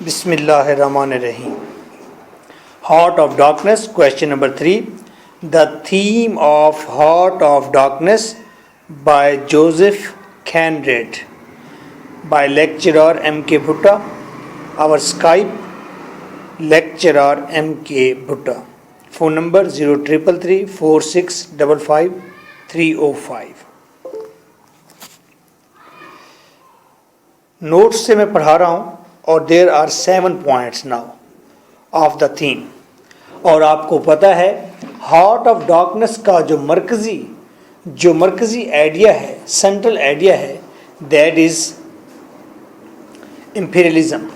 Bismillahirrahmanirrahim. Heart of Darkness, question number 3. The theme of Heart of Darkness by Joseph Conrad, by lecturer M.K. Bhutta. Our Skype, lecturer M.K. Bhutta. Phone number 0333 4655 305. Notes से मैं पढ़ा रहा हूँ और there are 7 points now of the theme. और आपको पता है हार्ट ऑफ डार्कनेस का जो मरकजी आइडिया है, सेंट्रल आइडिया है, that is imperialism.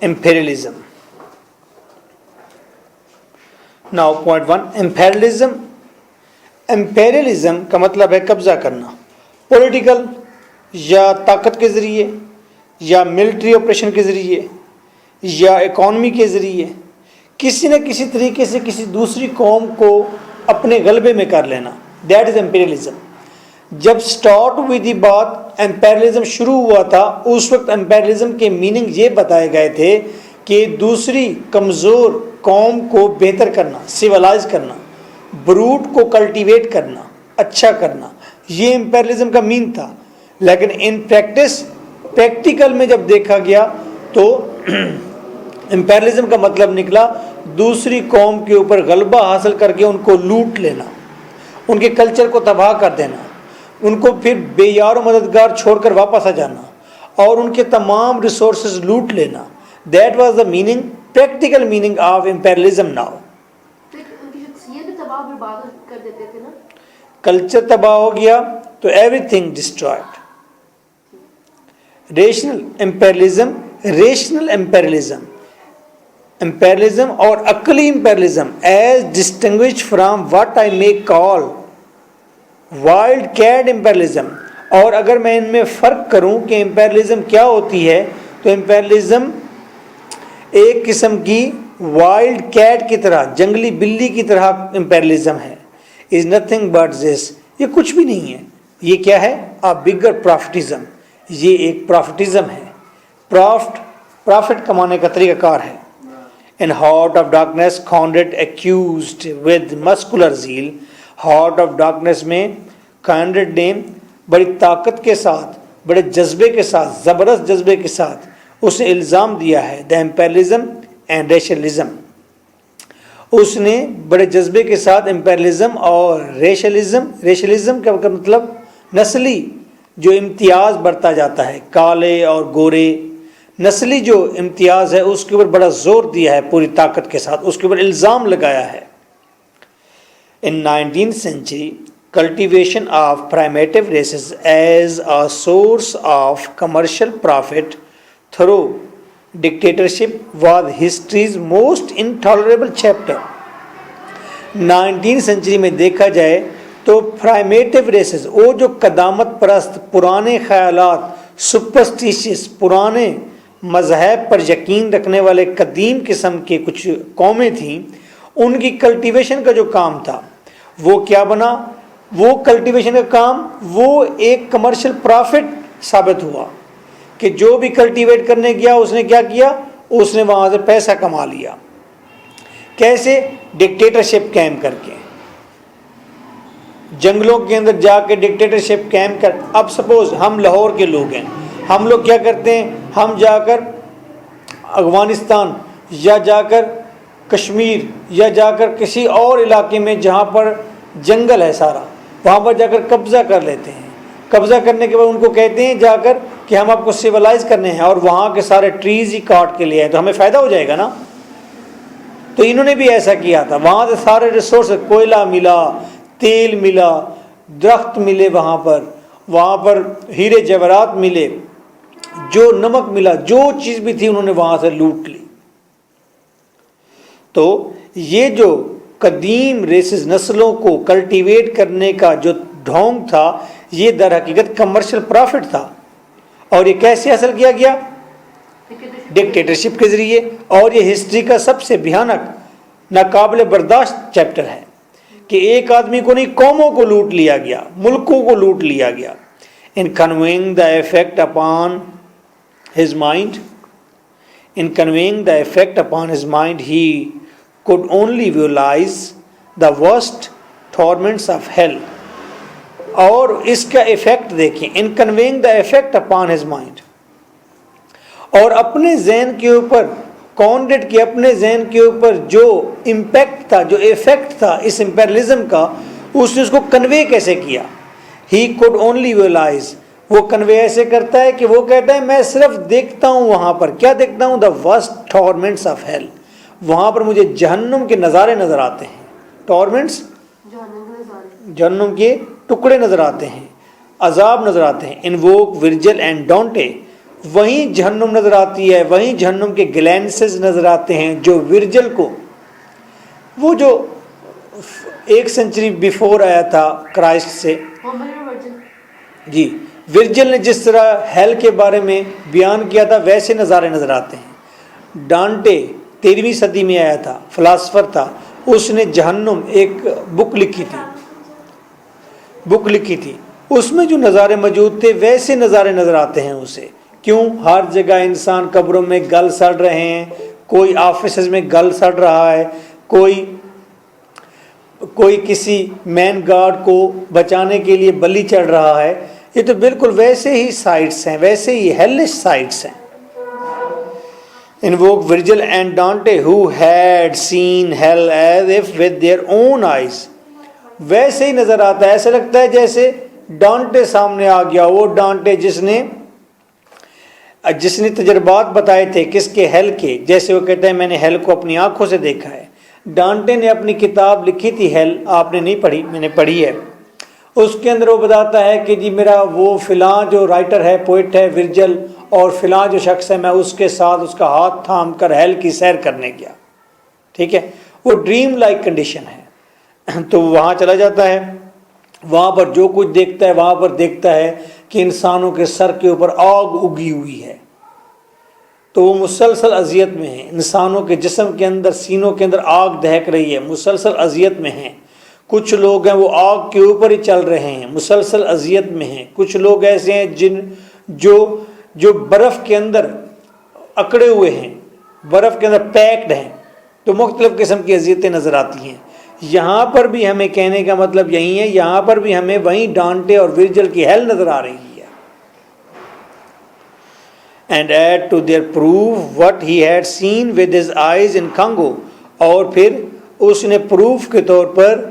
imperialism. Now point 1, imperialism. imperialism का मतलब है कब्जा करना, पॉलिटिकल या ताकत के ज़रिए या मिलिट्री ऑपरेशन के ज़रिए या इकॉनमी के ज़रिए किसी न किसी तरीके से किसी दूसरी कौम को अपने गलबे में कर लेना, दैट इज़ imperialism. जब स्टार्ट हुई थी बात, एम्पेरियलिज्म शुरू हुआ था, उस वक्त एम्पेरियलिज्म के मीनिंग ये बताए गए थे कि दूसरी कमज़ोर कौम को बेहतर करना, सिविलाइज करना, ब्रूट को कल्टीवेट करना, अच्छा करना, ये एम्पेरियलिज्म का मीन था। लेकिन इन प्रैक्टिकल में जब देखा गया तो एम्पेरियलिज्म का मतलब निकला दूसरी कौम के ऊपर गलबा हासिल करके उनको लूट लेना, उनके कल्चर को तबाह कर देना, उनको फिर बेयार मददगार छोड़कर वापस आ जाना और उनके तमाम रिसोर्सेज लूट लेना। That was the meaning, practical meaning of imperialism now. कर देते थे ना, कल्चर तबाह हो गया तो everything destroyed. Rational imperialism, imperialism और अक्ली imperialism as distinguished from what I may call wild cat imperialism. और अगर मैं इनमें फ़र्क करूं कि इम्पेरियलिज्म क्या होती है, तो इम्पेरियलिज्म एक किस्म की वाइल्ड कैट की तरह, जंगली बिल्ली की तरह इम्पेरियलिज्म है। इज़ नथिंग बट दिस, ये कुछ भी नहीं है। ये क्या है? अ बिगर प्रॉफिटिज्म। ये एक प्रॉफिटिज्म है, प्रॉफिट कमाने का तरीक़ाकार है। In heart of darkness Conrad accused with muscular zeal. Heart of darkness में कॉन्रेड ने बड़ी ताकत के साथ, बड़े जज्बे के साथ, ज़बरदस्त जज्बे के साथ उसने इल्ज़ाम दिया है द एम्पेरियलिज्म एंड रेशलिज्म। उसने बड़े जज्बे के साथ एम्पेरियलिज्म और रेशलिज्म का मतलब नस्ली जो इम्तियाज़ बढ़ता जाता है, काले और गोरे, नस्ली जो इम्तियाज़ है उसके ऊपर बड़ा ज़ोर दिया है, पूरी ताकत के साथ उसके ऊपर इल्ज़ाम लगाया है। In 19th century, cultivation of primitive races as a source of commercial profit through dictatorship was history's most intolerable chapter. 19th century में देखा जाए तो primitive races, वो जो कदामत परस्त, पुराने ख्यालात, सुपरस्टिशियस, पुराने मजहब पर यकीन रखने वाले कदीम किस्म के कुछ कौमें थीं, उनकी कल्टीवेशन का जो काम था वो क्या बना? वो कल्टीवेशन का काम वो एक कमर्शियल प्रॉफिट साबित हुआ कि जो भी कल्टीवेट करने गया उसने क्या किया? उसने वहाँ से पैसा कमा लिया। कैसे? डिक्टेटरशिप कैम करके, जंगलों के अंदर जाके डिक्टेटरशिप कैम कर। अब सपोज हम लाहौर के लोग हैं, हम लोग क्या करते हैं? हम जाकर अफगानिस्तान या जाकर कश्मीर या जाकर किसी और इलाके में जहाँ पर जंगल है सारा, वहाँ पर जाकर कब्ज़ा कर लेते हैं। कब्ज़ा करने के बाद उनको कहते हैं जाकर कि हम आपको सिविलाइज करने हैं और वहाँ के सारे ट्रीज़ ही काट के लिए आए तो हमें फ़ायदा हो जाएगा ना। तो इन्होंने भी ऐसा किया था, वहाँ से सारे रिसोर्स, कोयला मिला, तेल मिला, दरख्त मिले, वहाँ पर हीरे जवाहरात मिले, जो नमक मिला, जो चीज़ भी थी उन्होंने वहाँ से लूट ली। तो ये जो कदीम रेसेस, नस्लों को कल्टीवेट करने का जो ढोंग था, ये दर हकीकत कमर्शियल प्रॉफिट था। और ये कैसे हासिल किया गया? डिक्टेटरशिप के ज़रिए। और ये हिस्ट्री का सबसे भयानक, नाकाबिल बर्दाश्त चैप्टर है। कि एक आदमी को नहीं, कौमों को लूट लिया गया, मुल्कों को लूट लिया गया. In conveying the effect upon his mind, in conveying the effect upon his mind, he could only visualize the worst torments of hell. और इसका इफेक्ट देखें, in conveying the effect upon his mind, और अपने जहन के ऊपर कॉन्डेट की, अपने जहन के ऊपर जो इम्पैक्ट था, जो इफेक्ट था इस इम्पेरियलिज्म का, उसने उसको कन्वे कैसे किया. ही कुड ओनली विजुअलाइज, वो कन्वे ऐसे करता है कि वो कहता है मैं सिर्फ देखता हूँ वहाँ पर, क्या देखता हूँ, द वर्स्ट टॉर्मेंट्स ऑफ हेल. वहाँ पर मुझे जहन्नुम के नज़ारे नज़र आते हैं. टॉर्मेंट्स, जहन्नुम के टुकड़े नज़र आते हैं, अजाब नज़र आते हैं. इनवोक विर्जिल एंड डॉन्टे, वहीं जहन्नुम नज़र आती है, वहीं जहन्नुम के ग्लैंसेस नज़र आते हैं जो विर्जिल को, वो जो 1 सेंचुरी बिफोर आया था क्राइस्ट से जी, विर्जिल ने जिस तरह हेल के बारे में बयान किया था वैसे नज़ारे नज़र आते हैं. डांटे 13वीं सदी में आया था, फिलासफर था, उसने जहन्नुम एक बुक लिखी थी, उसमें जो नज़ारे मौजूद थे वैसे नज़ारे नज़र आते हैं उसे. क्यों? हर जगह इंसान कब्रों में गल सड़ रहे हैं, कोई ऑफिस में गल सड़ रहा है, कोई किसी मैन गार्ड को बचाने के लिए बलि चढ़ रहा है. ये तो बिल्कुल वैसे ही साइट्स हैं, वैसे ही हेलिश साइट्स हैं. Invoke Virgil and Dante who had seen hell as if with their own eyes, वैसे ही नजर आता है, ऐसा लगता है जैसे डांटे सामने आ गया. वो डांटे जिसने तजर्बात बताए थे किसके, हेल के. जैसे वो कहता है मैंने हेल को अपनी आंखों से देखा है. डांटे ने अपनी किताब लिखी थी हेल, आपने नहीं पढ़ी, मैंने पढ़ी है. उसके अंदर वो बताता है कि जी मेरा वो फ़िलाँ जो राइटर है, पोइट है विर्जिल, और फ़िलाँ जो शख्स है, मैं उसके साथ उसका हाथ थाम कर हेल की सैर करने गया. ठीक है, वो ड्रीम लाइक कंडीशन है. तो वहाँ चला जाता है, वहाँ पर जो कुछ देखता है, वहाँ पर देखता है कि इंसानों के सर के ऊपर आग उगी हुई है. तो वो मुसलसल अजियत में है, इंसानों के जिस्म के अंदर, सीनों के अंदर आग दहक रही है, मुसलसल अजियत में हैं. कुछ लोग हैं वो आग के ऊपर ही चल रहे हैं, मुसलसल अजियत में हैं. कुछ लोग ऐसे हैं जो बर्फ़ के अंदर अकड़े हुए हैं, बर्फ़ के अंदर पैक्ड हैं. तो मुख्तलिफ़ किस्म की अजियतें नज़र आती हैं. यहाँ पर भी हमें कहने का मतलब यही है, यहाँ पर भी हमें वहीं डांटे और विर्जिल की हेल नज़र आ रही है. And add to their proof what he had seen with his eyes in Congo, और फिर उसने प्रूफ के तौर पर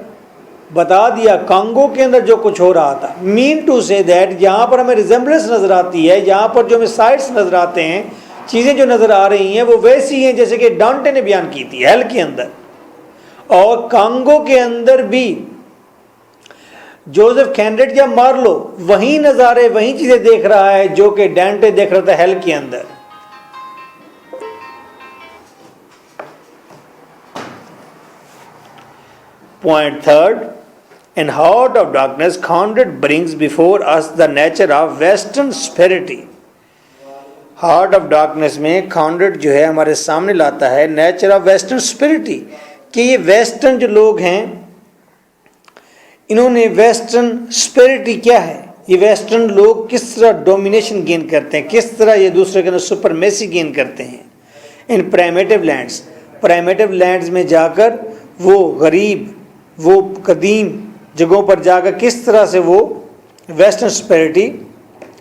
बता दिया कांगो के अंदर जो कुछ हो रहा था. मीन टू से दैट यहाँ पर हमें रिजेम्बलेंस नज़र आती है, यहाँ पर जो हमें साइट्स नज़र आते हैं, चीज़ें जो नज़र आ रही हैं वो वैसी हैं जैसे कि डांटे ने बयान की थी हेल के अंदर. और कांगो के अंदर भी जोसेफ कैंडेट या मार्लो वही नज़ारे, वही चीज़ें देख रहा है जो कि डांटे देख रहा था हेल के अंदर. Point third, in heart of darkness Conrad brings before us the nature of western spirit. Heart of darkness में कॉन्डेट जो है हमारे सामने लाता है नेचर ऑफ वेस्टर्न स्पिरिटी, कि ये वेस्टर्न जो लोग हैं इन्होंने वेस्टर्न स्पिरिटी क्या है, ये वेस्टर्न लोग किस तरह डोमिनेशन गेन करते हैं, किस तरह ये दूसरे के अंदर सुपरमेसी गेन करते हैं. इन प्राइमेटिव लैंड्स में जाकर वो गरीब, वो कदीम जगहों पर जाकर किस तरह से वो वेस्टर्न स्पिरिटी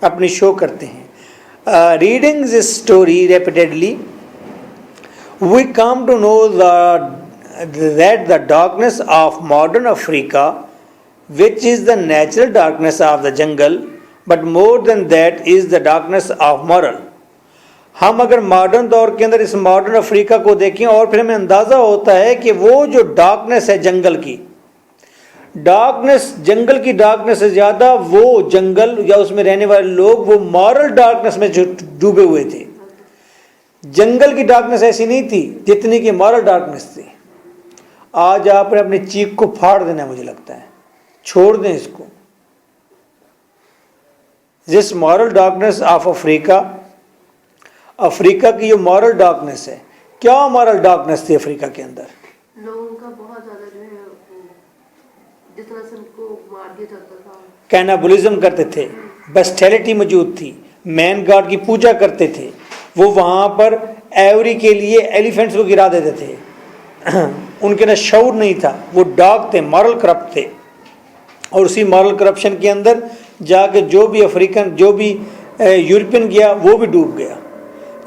अपनी शो करते हैं. Reading this story repeatedly we come to know that the darkness of modern Africa, which is the natural darkness of the jungle, but more than that is the darkness of moral. हम अगर modern दौर के अंदर इस modern Africa को देखें और फिर हमें अंदाज़ा होता है कि वो जो डार्कनेस है जंगल की डार्कनेस से ज़्यादा वो जंगल या उसमें रहने वाले लोग वो मॉरल डार्कनेस में डूबे हुए थे. जंगल की डार्कनेस ऐसी नहीं थी जितनी कि मॉरल डार्कनेस थी. आज आपने अपनी चीख को फाड़ देना, मुझे लगता है, छोड़ दें इसको. जिस मॉरल डार्कनेस ऑफ अफ्रीका की जो मॉरल डार्कनेस है, क्या मॉरल डार्कनेस थी अफ्रीका के अंदर? लोगों का बहुत ज़्यादा जो है जितना सबको मार दिया जाता था, कैनाबलिज्म करते थे, बेस्टेलिटी मौजूद थी, मैन गॉड की पूजा करते थे। वो वहाँ पर एवरी के लिए एलिफेंट्स को गिरा देते थे। उनके अंदर शऊर नहीं था, वो डॉग थे, मॉरल करप्ट थे। और उसी मॉरल करप्शन के अंदर जाके जो भी अफ्रीकन, जो भी यूरोपियन गया वो भी डूब गया।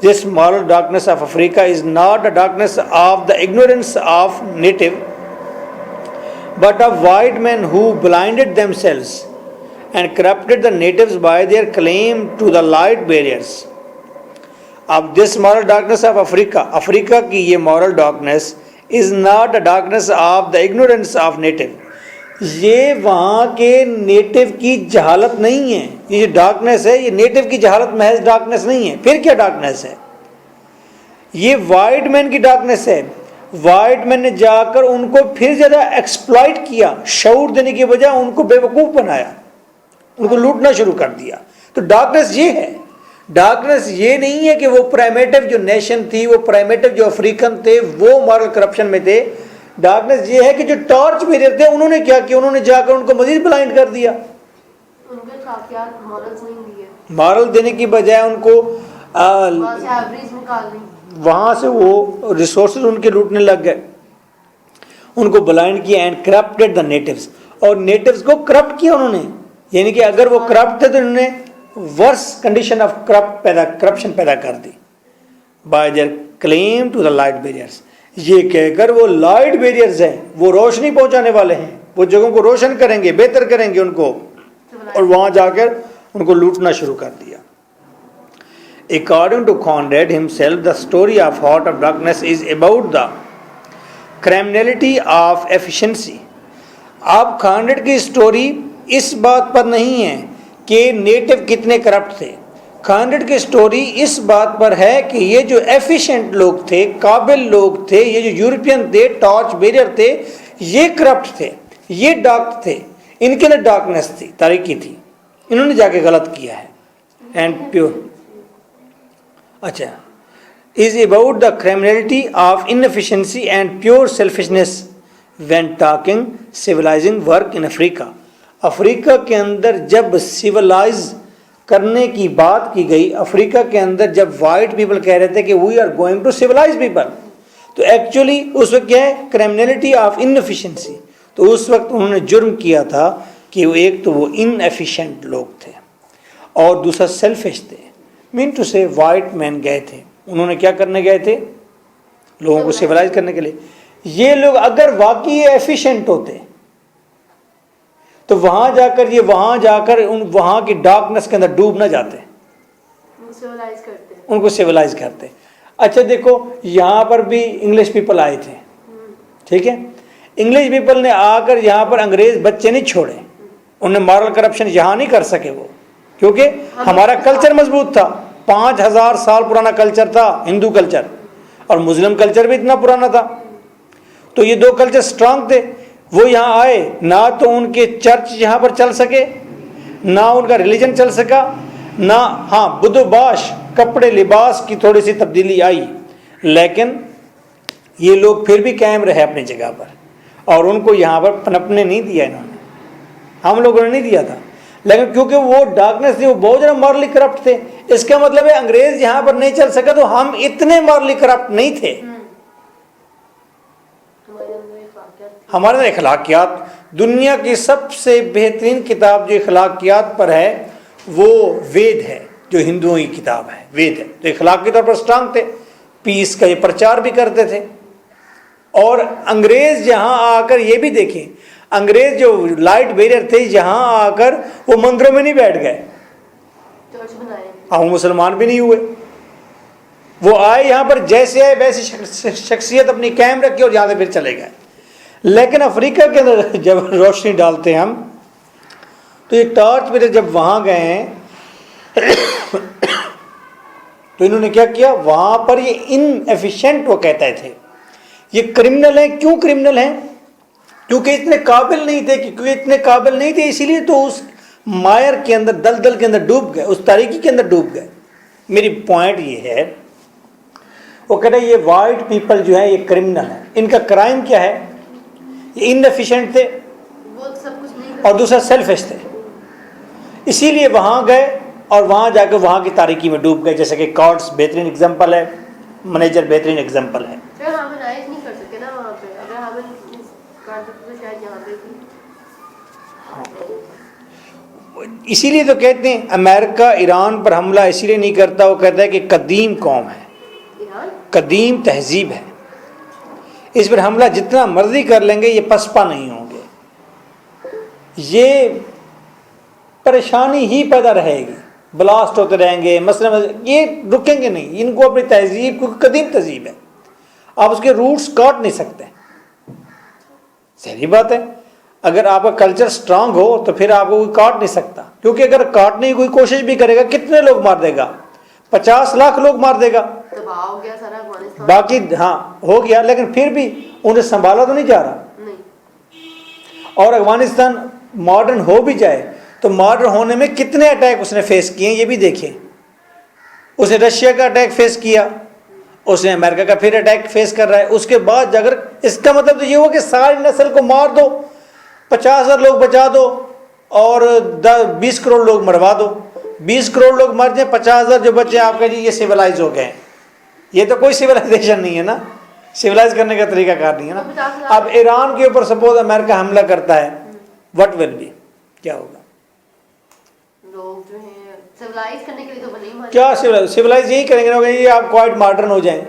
This moral darkness of Africa is not the darkness of the ignorance of native but of white men who blinded themselves and corrupted the natives by their claim to the light barriers. अब this moral darkness of Africa, Africa की ये moral darkness is not the darkness of the ignorance of native. ये वहाँ के native की जहालत नहीं है। ये जो डार्कनेस है ये नेटिव की जहालत महज डार्कनेस नहीं है। फिर क्या डार्कनेस है? ये वाइट मैन की डार्कनेस है। वाइट मैन ने जाकर उनको फिर ज़्यादा एक्सप्लॉइट किया, शऊर देने की बजाय उनको बेवकूफ़ बनाया, उनको लूटना शुरू कर दिया। तो डार्कनेस ये है। डार्कनेस ये नहीं है कि वो प्राइमेटिव जो नेशन थी, वो प्राइमेटिव जो अफ्रीकन थे, वो मॉरल करप्शन में थे। डार्कनेस ये है कि जो टॉर्च बेरर थे उन्होंने क्या किया, उन्होंने जाकर उनको मजीद ब्लाइंड कर दिया। उनके साथ मॉरल्स नहीं दिए, मॉरल देने की बजाय उनको वहाँ से एवरेज निकाल दी, वहाँ से वो रिसोर्सेज उनके लूटने लग गए, उनको ब्लाइंड किया। एंड करप्टेड द नेटिव्स, और नेटिव्स को करप्ट किया उन्होंने। यानी कि अगर वो करप्ट थे तो उन्होंने वर्स कंडीशन ऑफ करप्शन पैदा कर दी। By their claim to the light bearers, ये कहकर वो लाइट बैरियर्स हैं, वो रोशनी पहुंचाने वाले हैं, वो जगहों को रोशन करेंगे, बेहतर करेंगे उनको, और वहाँ जाकर उनको लूटना शुरू कर दिया। According to Conrad himself, the story of Heart of Darkness is about the criminality of efficiency. अब कॉनरेड की स्टोरी इस बात पर नहीं है कि नेटिव कितने करप्ट थे। कॉनरेड की स्टोरी इस बात पर है कि ये जो एफिशिएंट लोग थे, काबिल लोग थे, ये जो यूरोपियन थे, टॉर्च बेरियर थे, ये करप्ट थे, ये डार्क थे, इनके अंदर डार्कनेस थी, तारीकी थी, इन्होंने जाके गलत किया है। एंड प्योर अच्छा is about the criminality of inefficiency and pure selfishness when talking civilizing work in Africa. Africa के अंदर जब सिविलाइज करने की बात की गई, अफ्रीका के अंदर जब वाइट पीपल कह रहे थे कि we are going to civilise people, तो एक्चुअली उस वक्त क्या है? Criminality of inefficiency. तो उस वक्त उन्होंने जुर्म किया था कि वो एक तो वो इनएफिशिएंट लोग थे और दूसरा सेल्फिश थे। मीन टू से वाइट मैन गए थे, उन्होंने क्या करने गए थे? लोगों को सिविलाइज करने के लिए। ये लोग अगर वाकई एफिशिएंट होते तो वहां जाकर उन वहां की डार्कनेस के अंदर डूब ना जाते, उनको सिविलाइज करते। अच्छा देखो, यहाँ पर भी इंग्लिश पीपल आए थे, ठीक है। इंग्लिश पीपल ने आकर यहाँ पर अंग्रेज बच्चे नहीं छोड़े, उन्हें मॉरल करप्शन यहाँ नहीं कर सके वो, क्योंकि हमारा कल्चर मजबूत था। 5000 साल पुराना कल्चर था, हिंदू कल्चर, और मुस्लिम कल्चर भी इतना पुराना था। तो ये दो कल्चर स्ट्रांग थे। वो यहाँ आए, ना तो उनके चर्च यहाँ पर चल सके, ना उनका रिलीजन चल सका, ना हाँ बुद्धबाश कपड़े लिबास की थोड़ी सी तब्दीली आई, लेकिन ये लोग फिर भी कायम रहे अपनी जगह पर, और उनको यहाँ पर पनपने नहीं दिया इन्होंने, हम लोगों ने नहीं दिया था। लेकिन क्योंकि वो डार्कनेस थी, वो बहुत ज़्यादा मॉरली करप्ट थे। इसका मतलब है अंग्रेज यहाँ पर नहीं चल सका तो हम इतने मॉरली करप्ट नहीं थे। हमारे अंदर इखलाकियात, दुनिया की सबसे बेहतरीन किताब जो इखलाकियात पर है वो वेद है, जो हिंदुओं की किताब है, वेद है। तो इखलाक के तौर पर स्ट्रांग थे, पीस का ये प्रचार भी करते थे। और अंग्रेज यहाँ आकर ये भी देखें, अंग्रेज जो लाइट बैरियर थे यहाँ आकर वो मंदिरों में नहीं बैठ गए, मुसलमान भी नहीं हुए। वो आए यहाँ पर जैसे आए वैसी शख्सियत अपनी कायम रखी और यहाँ से फिर चले गए। लेकिन अफ्रीका के अंदर जब रोशनी डालते हैं हम, तो ये टॉर्च बैरियर जब वहाँ गए हैं तो इन्होंने क्या किया, वहाँ पर ये इनएफिशिएंट वो कहते थे, ये क्रिमिनल हैं। क्यों क्रिमिनल हैं? क्योंकि इतने काबिल नहीं थे, क्योंकि इतने काबिल नहीं थे, इसीलिए तो उस मायर के अंदर, दलदल के अंदर डूब गए, उस तारीकी के अंदर डूब गए। मेरी पॉइंट ये है, वो कहते हैं ये वाइट पीपल जो है ये क्रिमिनल है। इनका क्राइम क्या है? ये इनएफिशिएंट थे, वो सब और दूसरा सेल्फिश थे, इसीलिए वहाँ गए और वहाँ जाकर वहाँ की तारीकी में डूब गए। जैसे कि कॉर्ड्स बेहतरीन एग्जाम्पल है, मैनेजर बेहतरीन एग्जाम्पल है। फिर हार्मोनाइज नहीं कर सकते ना वहाँ पे, अगर हार्मोन कर सकते तो शायद यहाँ पे भी। इसीलिए तो कहते हैं अमेरिका ईरान पर हमला इसीलिए नहीं करता, वो कहता है कि कदीम कौम है, ईरान कदीम तहजीब है, इस पर हमला जितना मर्जी कर लेंगे ये पसपा नहीं होंगे, ये परेशानी ही पैदा रहेगी, ब्लास्ट होते रहेंगे, मसले ये रुकेंगे नहीं। इनको अपनी तहजीब, क्योंकि कदीम तहजीब है, आप उसके रूट्स काट नहीं सकते। सही बात है, अगर आपका कल्चर स्ट्रांग हो तो फिर आपको कोई काट नहीं सकता, क्योंकि अगर काटने की कोई कोशिश भी करेगा कितने लोग मार देगा, 50 लाख लोग मार देगा, तबाह हो गया सारा अफगानिस्तान। बाकी हाँ हो गया, लेकिन फिर भी उन्हें संभाला तो नहीं जा रहा। नहीं। और अफगानिस्तान मॉडर्न हो भी जाए तो मॉडर्न होने में कितने अटैक उसने फेस किए ये भी देखें। उसने रशिया का अटैक फेस किया, उसने अमेरिका का फिर अटैक फेस कर रहा है। उसके बाद अगर इसका मतलब तो ये हुआ कि सारी नस्ल को मार दो, 50,000 लोग बचा दो और 20 करोड़ लोग मरवा दो, 20 करोड़ लोग मर जाए, 50,000 जो बचे आपके जी ये सिविलाइज हो गए। ये तो कोई सिविलाइजेशन नहीं है ना, सिविलाइज करने का तरीका कार नहीं है ना। अब ईरान के ऊपर सपोज अमेरिका हमला करता है, व्हाट विल बी, क्या होगा? लोग जो हैं सिविलाइज करने के लिए तो बने ही मारे। क्या सिविलाइज यही करेंगे ना, ये आप क्वाइट मॉडर्न हो जाएं,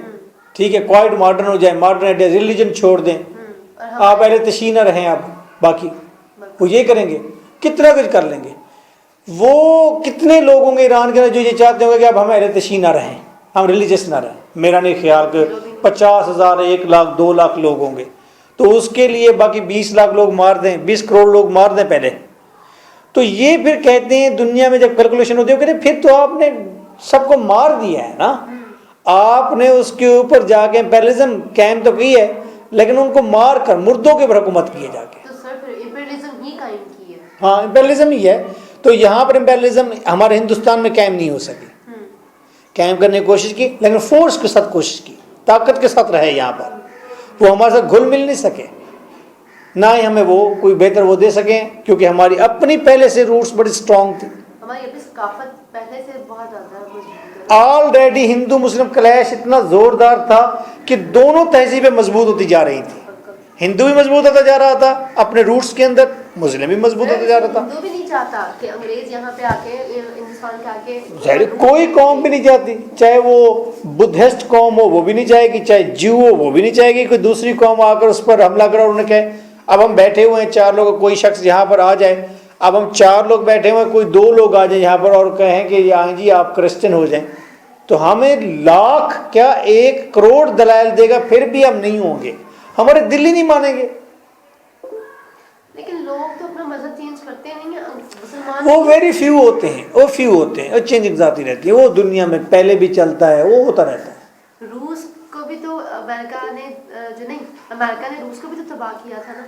ठीक है, क्वाइट मॉडर्न हो जाए, मॉडर्न रिलीजन छोड़ दें, आप पहले तशी ना रहें आप, बाकी वो ये करेंगे, कितना कुछ कर लेंगे। वो कितने लोग होंगे ईरान के जो ये चाहते होंगे कि अब हम अहले तशी ना रहें, हम रिलीजियस ना रहें। मेरा नहीं ख्याल कि 50,000, 1 लाख, 2 लाख लोग होंगे, तो उसके लिए बाकी 20 लाख लोग मार दें, 20 करोड़ लोग मार दें पहले। तो ये फिर कहते हैं दुनिया में जब कैलकुलेशन होती है, कहते हैं फिर तो आपने सबको मार दिया है ना, आपने उसके ऊपर जाके इम्पेरियलिज्म कायम तो की है, लेकिन उनको मार कर मुर्दों के ऊपर हुकूमत की है जाके। तो सर फिर इम्पेरियलिज्म ही कायम की है। हाँ, इम्पेरियलिज्म ही है। तो यहाँ पर इम्पेरियलिज्म हमारे हिंदुस्तान में कायम नहीं हो सकी, कायम करने की कोशिश की, लेकिन फोर्स के साथ कोशिश की, ताकत के साथ रहे यहाँ पर, वो हमारे साथ घुल मिल नहीं सके, ना ही हमें वो कोई बेहतर वो दे सकें, क्योंकि हमारी अपनी पहले से रूट्स बड़ी स्ट्रांग थी। हमारी अपनी सकाफत पहले से बहुत ज़्यादा मजबूत है। ऑलरेडी हिंदू मुस्लिम क्लैश इतना जोरदार था कि दोनों तहजीबें मजबूत होती जा रही थी। हिंदू भी मजबूत होता जा रहा था अपने रूट्स के अंदर, मुस्लिम भी मजबूत होता जा रहा था। हिंदू भी नहीं चाहता कि अंग्रेज यहाँ पे आके हिंदुस्तान के आके, जाहिर कोई कौम भी नहीं चाहती, चाहे वो बुद्धिस्ट कौम हो वो भी नहीं चाहेगी, चाहे ज्यू हो वो भी नहीं चाहेगी कोई दूसरी कौम आकर उस पर हमला करे और उन्हें कहे अब हम बैठे हुए हैं 4 लोग, कोई शख्स यहाँ पर आ जाए, अब हम 4 लोग बैठे हुए हैं, कोई 2 लोग आ जाए यहाँ पर और कहें कि यहाँ जी आप क्रिश्चियन हो जाएं, तो हमें लाख क्या 1 करोड़ दलाइल देगा फिर भी हम नहीं होंगे, हमारे दिल ही नहीं मानेंगे। लेकिन लोग तो अपना मजहब चेंज करते नहीं है, मुसलमान वो वेरी फ्यू होते हैं, वो फ्यू होते हैं, वो चेंजिंग जाती रहती है, वो दुनिया में पहले भी चलता है, वो होता रहता है। रूस को भी तो अमेरिका ने जो नहीं, अमेरिका ने रूस को भी तो तबाह किया था ना।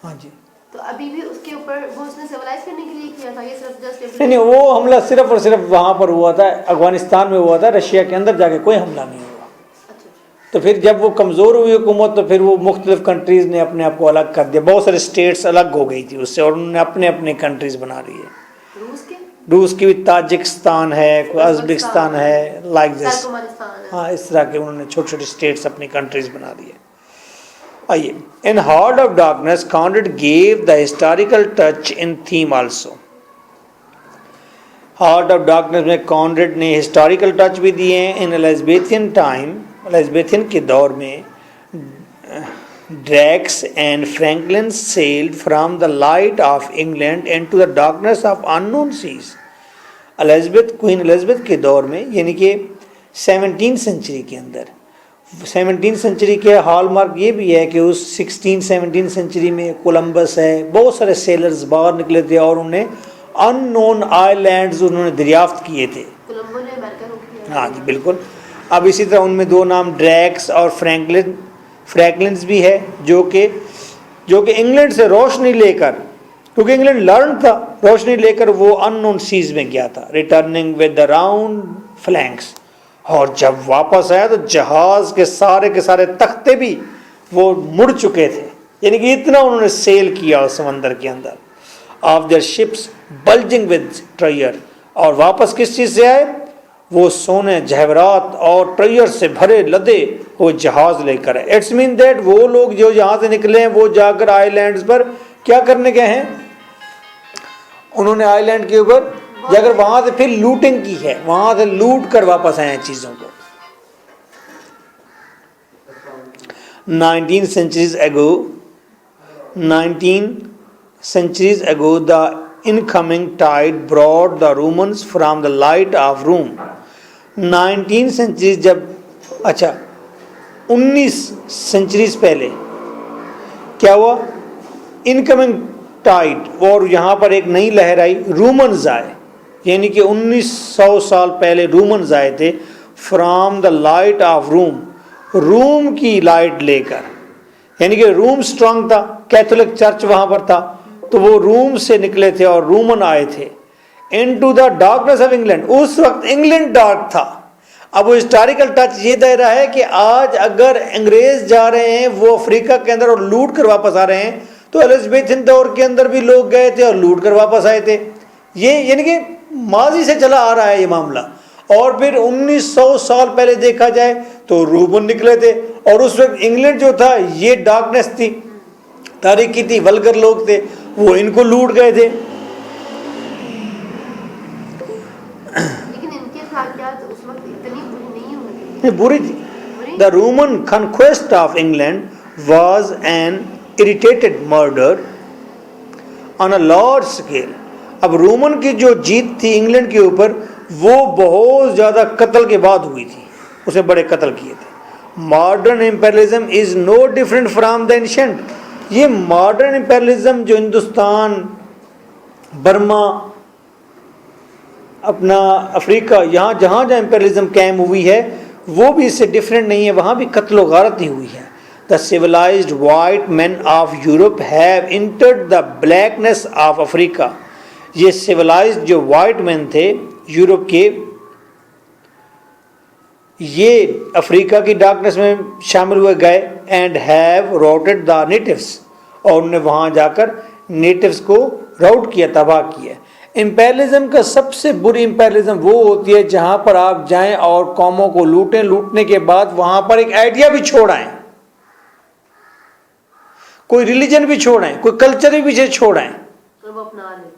हाँ जी, तो अभी भी उसके ऊपर वो उसने सिविलाइज करने के लिए किया था, ये सिर्फ जस्ट नहीं वो हमला सिर्फ और सिर्फ वहाँ पर हुआ था, अफगानिस्तान में हुआ था, रशिया के अंदर जाके कोई हमला नहीं हुआ। तो फिर जब वो कमज़ोर हुई हुकूमत तो फिर वो मुख्तलिफ कंट्रीज़ ने अपने आप को अलग कर दिया, बहुत सारे स्टेट्स अलग हो गई थी उससे और उन्होंने अपने अपने कंट्रीज़ बना ली है। रूस की भी ताजिकिस्तान है, उज़्बेकिस्तान है, लाइक दिस, हाँ इस तरह के उन्होंने छोटे छोटे स्टेट्स अपनी कंट्रीज़ बना दिए। आइए, in heart of darkness Conrad gave the historical touch in theme also. Heart of darkness में कॉन्रेड ने हिस्टोरिकल टच भी दिए हैं। इन एलिज़ाबेथियन टाइम, एलिज़ाबेथियन के दौर में Drakes and Franklin sailed from the light of England into the darkness of unknown seas. Queen Elizabeth के दौर में, यानी कि 17th सेंचुरी के अंदर, 17th सेंचुरी के हॉलमार्क ये भी है कि उस 17th सेंचुरी में कोलंबस है, बहुत सारे सेलर्स बाहर निकले थे और उन्हें अननोन आइलैंड्स उन्होंने दरियाफ्त किए थे। कोलंबो ने अमेरिका को किया। हाँ जी बिल्कुल। अब इसी तरह उनमें 2 नाम ड्रैक्स और फ्रैंकलिन्स भी है, जो कि इंग्लैंड से रोशनी लेकर, क्योंकि इंग्लैंड लर्न था, रोशनी लेकर वो अननोन सीज में गया था, returning with the round flanks, और जब वापस आया तो जहाज़ के सारे तख्ते भी वो मुड़ चुके थे, यानी कि इतना उन्होंने सेल किया उस समंदर के अंदर। Of their ships bulging with treasure, और वापस किस चीज़ से आए? वो सोने जहवरात और ट्रेयर से भरे लदे वो जहाज लेकर आए। इट्स मीन दैट वो लोग जो यहाँ से निकले हैं वो जाकर आइलैंड्स पर क्या करने गए हैं? उन्होंने आइलैंड के ऊपर जाकर वहां से फिर लूटिंग की है, वहां से लूट कर वापस आए हैं चीजों को। 19 centuries ago the incoming tide brought the Romans from the light of Rome। 19 centuries जब 19 centuries पहले क्या हुआ? इनकमिंग टाइड, और यहाँ पर एक नई लहर आई, रूमन्स आए, यानी कि 1900 साल पहले रूमन्स आए थे from the light of room, room की लाइट लेकर, यानी कि रूम स्ट्रांग था, कैथोलिक चर्च वहाँ पर था, तो वो रूम से निकले थे और रूमन आए थे। Into the darkness of England, उस वक्त इंग्लैंड डार्क था। अब वो हिस्टोरिकल टच ये दे रहा है कि आज अगर अंग्रेज जा रहे हैं वो अफ्रीका के अंदर और लूट कर वापस आ रहे हैं, तो एलिज़ाबेथन दौर के अंदर भी लोग गए थे और लूट कर वापस आए थे। ये यानी कि माजी से चला आ रहा है ये मामला। और फिर 1900 साल पहले देखा जाए तो रूमन निकले थे, और उस वक्त इंग्लैंड जो था ये डार्कनेस थी, तारीकी थी, वल्गर लोग थे, वो इनको लूट गए थे। लेकिन इनके साथ उस वक्त इतनी बुरी नहीं हुई, बुरी थी। The Roman conquest of England was an irritated murder on a large scale. अब रोमन की जो जीत थी इंग्लैंड के ऊपर वो बहुत ज़्यादा कत्ल के बाद हुई थी, उसे बड़े कत्ल किए थे। Modern imperialism is no different from the ancient. ये मॉडर्न इम्पेरियलिज्म जो हिंदुस्तान, बर्मा, अपना अफ्रीका, यहाँ जहाँ जहाँ इम्पेरियलिज्म कायम हुई है वो भी इससे डिफरेंट नहीं है, वहाँ भी कत्ल गारत ही हुई है। The civilised white man of Europe have entered the blackness of Africa. ये सिविलाइज्ड जो वाइट मैन थे यूरोप के, ये अफ्रीका की डार्कनेस में शामिल हुए गए and have routed the natives, और उन्होंने वहाँ जाकर नेटिव्स को राउट किया, तबाह किया। इम्पेरियलिज्म का सबसे बुरी इम्पेरियलिज्म वो होती है जहाँ पर आप जाएं और कौमों को लूटें, लूटने के बाद वहाँ पर एक आइडिया भी छोड़ाएं, कोई रिलीजन भी छोड़ाएं, कोई कल्चर भी पीछे छोड़ाएं, तो वो अपना ले।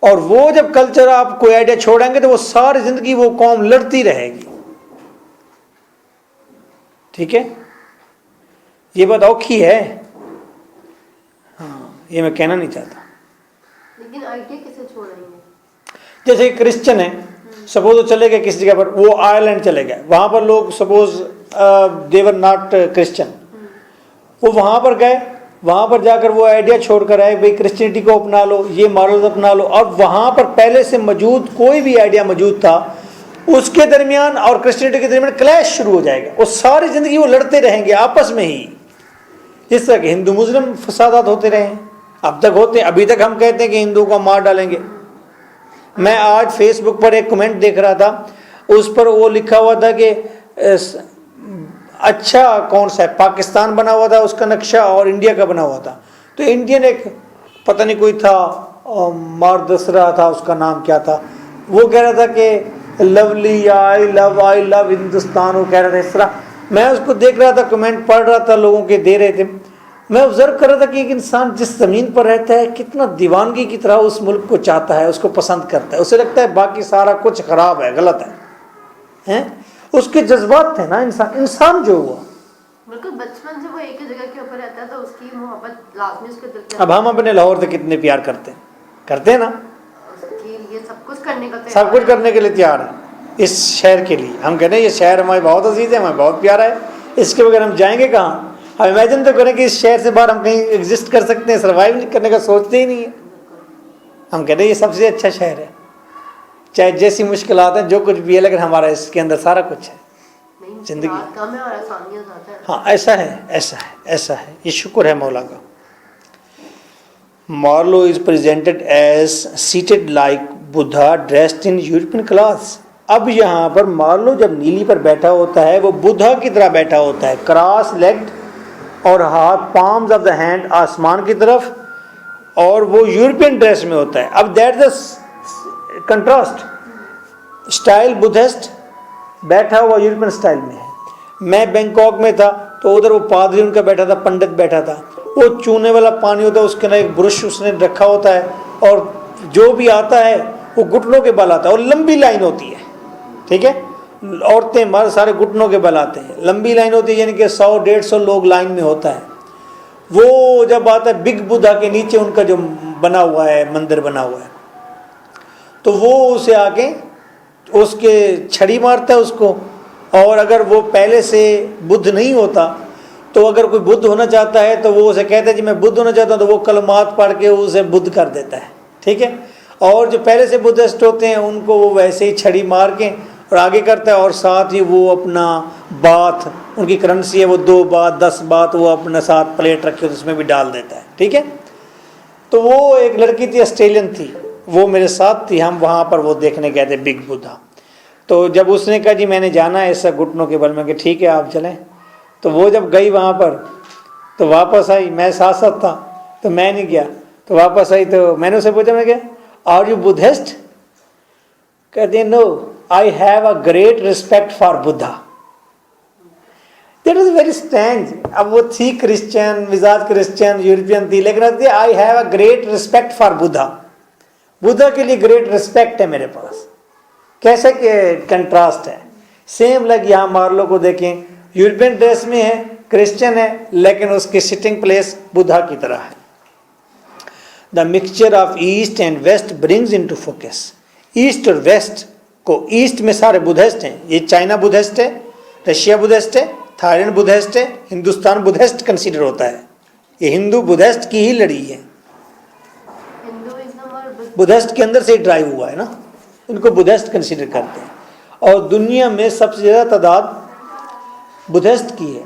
और वो जब कल्चर आप कोई आइडिया छोड़ेंगे तो वो सारी जिंदगी वो कौम लड़ती रहेगी। ठीक है, ये बात औखी है, हाँ, ये मैं कहना नहीं चाहता। लेकिन आइडिया किसे छोड़ेंगे? जैसे क्रिश्चियन है, सपोज वो चले गए किसी जगह पर, वो आयरलैंड चले गए, वहां पर लोग सपोज देवर नॉट क्रिश्चियन, वो वहां पर गए, वहां पर जाकर वो आइडिया छोड़कर आए, भाई क्रिश्चियनिटी को अपना लो, ये मॉरल्स अपना लो, और वहां पर पहले से मौजूद कोई भी आइडिया मौजूद था उसके दरमियान और क्रिश्चियनिटी के दरमियान क्लैश शुरू हो जाएगा, वो सारी जिंदगी वो लड़ते रहेंगे आपस में ही। जिस तरह के हिंदू मुस्लिम फसादात होते रहे हैं, अब तक होते हैं, अभी तक हम कहते हैं कि हिंदुओं को मार डालेंगे। मैं आज फेसबुक पर एक कमेंट देख रहा था, उस पर वो लिखा हुआ था कि अच्छा कौन सा है, पाकिस्तान बना हुआ था उसका नक्शा और इंडिया का बना हुआ था, तो इंडियन एक पता नहीं कोई था, मारदसरा था, उसका नाम क्या था, वो कह रहा था कि लवली आई लव हिंदुस्तान, वो कह रहा था इस तरह। मैं उसको देख रहा था, कमेंट पढ़ रहा था, लोगों के दे रहे थे, मैं ऑब्जर्व कर रहा था कि एक इंसान जिस ज़मीन पर रहता है कितना दीवानगी की तरह उस मुल्क को चाहता है, उसको पसंद करता है, उसे लगता है बाकी सारा कुछ ख़राब है, गलत है? उसके जज्बात थे ना, इंसान जो हुआ, बिल्कुल बचपन से वो एक ही जगह के ऊपर रहता है तो उसकी मोहब्बत लाजमी उसके दिल के अब हम अपने लाहौर से कितने प्यार करते हैं ना, उसके लिए सब कुछ करने का सब कुछ करने के लिए तैयार है इस शहर के लिए। हम कहते हैं ये शहर हमारे बहुत अजीज़ है, हमें बहुत प्यारा है, इसके बगैर हम जाएंगे कहाँ? हम इमेजिन तो करें कि इस शहर से बाहर हम कहीं एग्जिस्ट कर सकते हैं, सर्वाइव करने का सोचते ही नहीं है। हम कहते हैं ये सबसे अच्छा शहर है, चाहे जैसी मुश्किलात हैं, जो कुछ भी है, लेकिन हमारा इसके अंदर सारा कुछ है, जिंदगी कम है और आसानियां ज़्यादा है। हाँ, ऐसा है, ये शुक्र है मौला का। Marlow is presented as seated like Buddha dressed in European clothes. अब यहाँ पर मार्लो जब नीली पर बैठा होता है वो बुद्धा की तरह बैठा होता है, क्रॉस लेग्ड, और हाथ पाम्स ऑफ द हैंड आसमान की तरफ, और वो यूरोपियन ड्रेस में होता है। अब that the contrast, style Buddhist बैठा हुआ यूरोपियन स्टाइल में है। मैं बैंकॉक में था तो उधर वो पादरी उनका बैठा था, पंडित बैठा था, वो चूने वाला पानी होता है, उसके अंदर एक ब्रश उसने रखा होता है, और जो भी आता है वो घुटनों के बल आता है, और लंबी लाइन होती है, ठीक है। औरतें मर्द सारे घुटनों के बल आते हैं, लंबी लाइन होती है, यानी कि 100-150 लोग लाइन में होता है। वो जब आता है बिग बुद्धा के नीचे उनका जो बना हुआ है, मंदिर बना हुआ है, तो वो उसे आके उसके छड़ी मारता है उसको। और अगर वो पहले से बुद्ध नहीं होता तो अगर कोई बुद्ध होना चाहता है तो वो उसे कहता है जी मैं बुद्ध होना चाहता हूँ, तो वो कलमात पढ़ के उसे बुद्ध कर देता है, ठीक है। और जो पहले से बुद्धिस्ट होते हैं उनको वो वैसे ही छड़ी मार के और आगे करता है, और साथ ही वो अपना बात, उनकी करेंसी है वो 2 बात 10 बात वो अपने साथ प्लेट रखे उसमें भी डाल देता है, ठीक है। तो वो एक लड़की थी, ऑस्ट्रेलियन थी, वो मेरे साथ थी, हम वहाँ पर वो देखने गए थे बिग बुद्धा। तो जब उसने कहा जी मैंने जाना है ऐसा घुटनों के बल में, कि ठीक है आप चलें, तो वो जब गई वहाँ पर तो वापस आई, मैं साथ साथ था तो मैं नहीं गया, तो वापस आई तो मैंने उसे पूछा, मैं क्या आर यू बुद्धिस्ट? कहते no I have a great respect for Buddha. That is very strange. अब वो थी क्रिश्चियन, मिजाज क्रिश्चियन यूरोपियन थी, लेकिन I have a great respect for Buddha, Buddha के लिए ग्रेट रिस्पेक्ट है मेरे पास। कैसे के कंट्रास्ट है। सेम लग यहाँ मार्लो को देखें, यूरोपियन ड्रेस में है, क्रिश्चियन है, लेकिन उसकी सिटिंग प्लेस बुद्धा की तरह है। The mixture of east and west brings into focus. East और वेस्ट को, ईस्ट में सारे बुद्धिस्ट हैं, ये चाइना बुद्धिस्ट है, रशिया बुद्धिस्ट है, थाईलैंड बुद्धिस्ट है, हिंदुस्तान बुद्धिस्ट कंसीडर होता है। ये हिंदू बुद्धिस्ट की ही लड़ी है, बुद्धिस्ट के अंदर से ड्राइव हुआ है ना, इनको बुद्धिस्ट कंसीडर करते हैं। और दुनिया में सबसे ज़्यादा तादाद बुद्धिस्ट की है,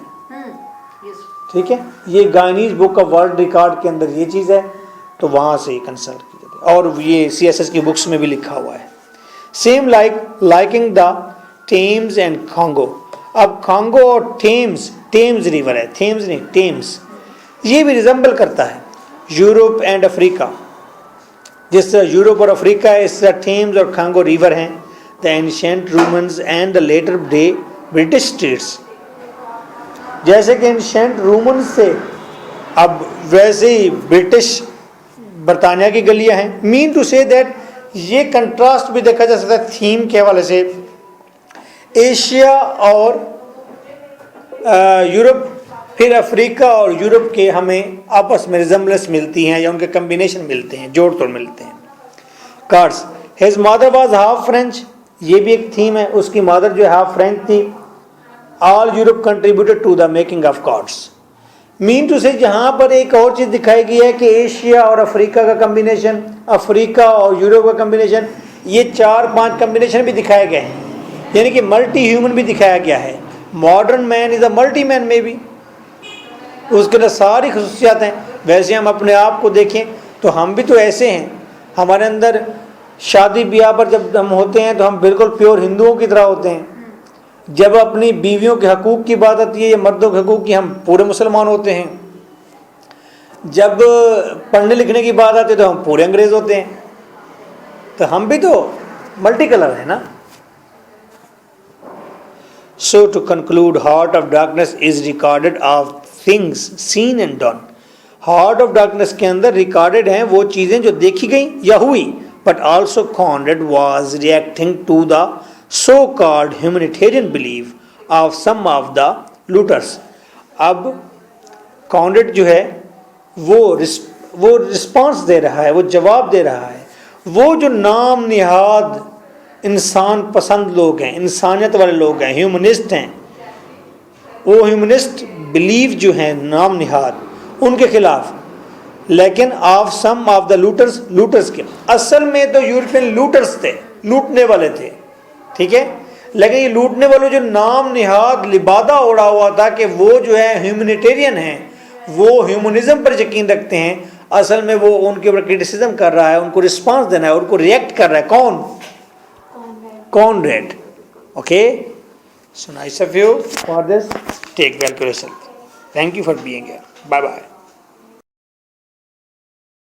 ठीक है। ये गाइनीज बुक ऑफ वर्ल्ड रिकॉर्ड के अंदर ये चीज़ है, तो वहाँ से कंसल्ट की जाती है, और ये CSS की बुक्स में भी लिखा हुआ है। Same liking the Thames and Congo. अब कॉन्गो और टेम्स रिवर है, थेम्स नहीं टेम्स, ये भी रिजेंबल करता है यूरोप एंड अफ्रीका। जिस तरह यूरोप और अफ्रीका है, इस तरह थेम्स और कॉन्गो रिवर हैं। The ancient Romans and the latter day British states, जैसे कि एंशिएंट रोमन्स से अब वैसे ही ब्रिटिश बरतानिया की गलियां हैं। मीन टू से दैट ये कंट्रास्ट भी देखा जा सकता है थीम के हवाले से। एशिया और यूरोप, फिर अफ्रीका और यूरोप के हमें आपस में रिजेंबलेंस मिलती हैं, या उनके कम्बिनेशन मिलते हैं, जोड़ तोड़ मिलते हैं। Kurtz, his mother was half French, ये भी एक थीम है, उसकी मदर जो है हाफ फ्रेंच थी। All Europe contributed to the making of Kurtz. Mean to say जहाँ पर एक और चीज़ दिखाई गई है कि एशिया और अफ्रीका का कम्बिनेशन, अफ्रीका और यूरोप का कम्बिनेशन, ये 4-5 कम्बिनेशन भी दिखाए गए हैं, यानी कि मल्टी ह्यूमन भी दिखाया गया है। Modern man is a multi man में भी, उसके अंदर सारी खसूसियात हैं। वैसे हम अपने आप को देखें तो हम भी तो ऐसे हैं, हमारे अंदर शादी ब्याह पर जब हम होते हैं तो हम बिल्कुल प्योर हिंदुओं की तरह होते हैं। जब अपनी बीवियों के हकूक़ की बात आती है या मर्दों के हकूक़ की, हम पूरे मुसलमान होते हैं। जब पढ़ने लिखने की बात आती है तो हम पूरे अंग्रेज़ होते हैं। तो हम भी तो मल्टी कलर है ना। So to conclude, heart of darkness is recorded of things seen and done. Heart of darkness के अंदर रिकॉर्डेड हैं वो चीज़ें जो देखी गई या हुई, but also Conrad was reacting to the so called humanitarian belief of some of the looters। अब कॉन्रेड जो है वो रिस्पांस दे रहा है, वो जवाब दे रहा है। वो जो नाम निहाद इंसान पसंद लोग हैं, इंसानियत वाले लोग हैं, ह्यूमनिस्ट हैं, वो ह्यूमनिस्ट बिलीव जो हैं नाम निहाद, उनके खिलाफ। लेकिन of some of the looters, looters के असल में तो यूरोपियन लूटर्स थे, लूटने वाले थे, ठीक है। लेकिन ये लूटने वालों जो नाम निहाद लिबादा उड़ा हुआ था कि वो जो है ह्यूमनिटेरियन हैं, वो ह्यूमनिज्म पर यकीन रखते हैं, असल में वो उनके ऊपर क्रिटिसिज्म कर रहा है, उनको रिस्पांस देना है, उनको रिएक्ट कर रहा है। कौन? Conrad. Okay, so nice of you for this, take well to yourself, thank you for being here, bye bye.